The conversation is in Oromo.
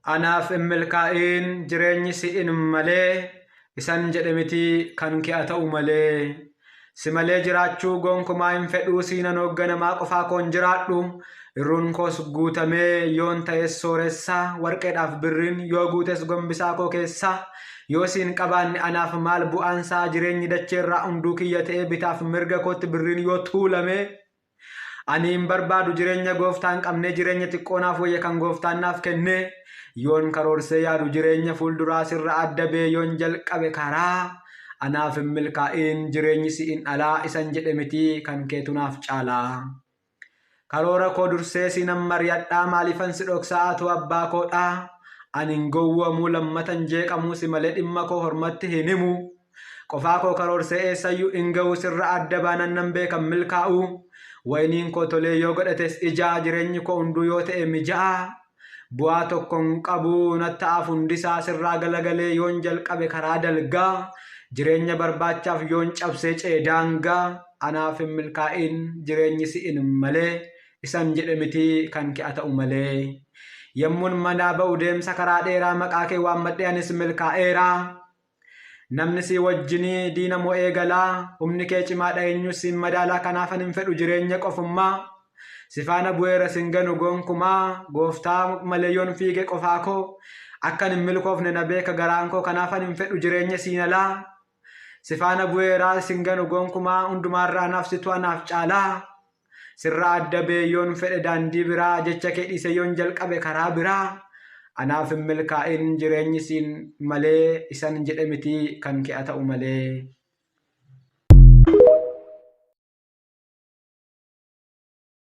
Anaaf hin milkaa'in jireenyi si'in malee isan jedhe miti kan kee ta'u malee. Si malee jiraachuu gonkumaa hin fedhuu siinan hoogganamaa qofaa koon jiraadhu. Irruun koos guutamee yoon ta'es sooressa warqeedhaaf birriin yoo guutes gombisaa koo keessa. Yoo siin qabaanne anaaf maal bu'aansaa jireenyi dacheerraa hunduu kiyya ta'ee bitaaf mirga kootti birriin yoo tuulame. Ani hin barbaadu jireenya gooftaan qabnee jireenya xiqqoonaaf wayya kan gooftaan naaf kenne. Yoon karoorsee yaadu jireenya fuulduraa sirra adda bee yoon jalqabe karaa. Anaaf hin milkaa'in jireenyi si'in alaa isan jedhe miti kan keetu naaf caalaa. Karoora koo dursee siinan mari'adhaa maaliifan si dhoksaatu abbaa koodhaa. Ani hin gowwamuu lammatan jeeqamuu si malee dhimma koo hormatti hin himu. Qofaa koo karoorsee eessayyuu hin ga'u sirra adda baanan nan beekan milkaa'u. Wayiniin koo tolee yoo godhates ijaa jireenyi koo hunduu yoo ta'e mija'a. Bu'aa tokko hin qabu natta'aaf hundisaa sirraa galagalee yoon jalqabe karaa dalgaa. Jireenya barbaachaaf yoon cabsee ceedaangaa. Anaaf hin milkaa'in jireenyi si'in malee isan jedhe miti kan kee ta'u malee. Yemmuun manaa ba'u deemsa karaa dheeraa maqaa kee waammadhe anis milkaa'eeraa. Namni si wajjinii diina moo eegalaa humni kee cimaadha eenyus siin madaalaa kanaafan hin fedhu jireenya qofummaa. Si faana bu'eera sin ganu gonkumaa gooftaa malee yoon fiige qofaa koo. Akkan hin milkoofne na beeka garaan koo kanaafan hin fedhu jireenya siin alaa. Si faana bu'eeraa sin ganu gonkumaa hundumaarraa naaf situ anaaf caalaa. Sirra adda bee yoon fedhe daandii biraa jecha kee dhiise yoon jalqabe karaa biraa. Anaaf hin milkaa'in jireenyi siin malee isan jedhe miti kan kee ta'u malee.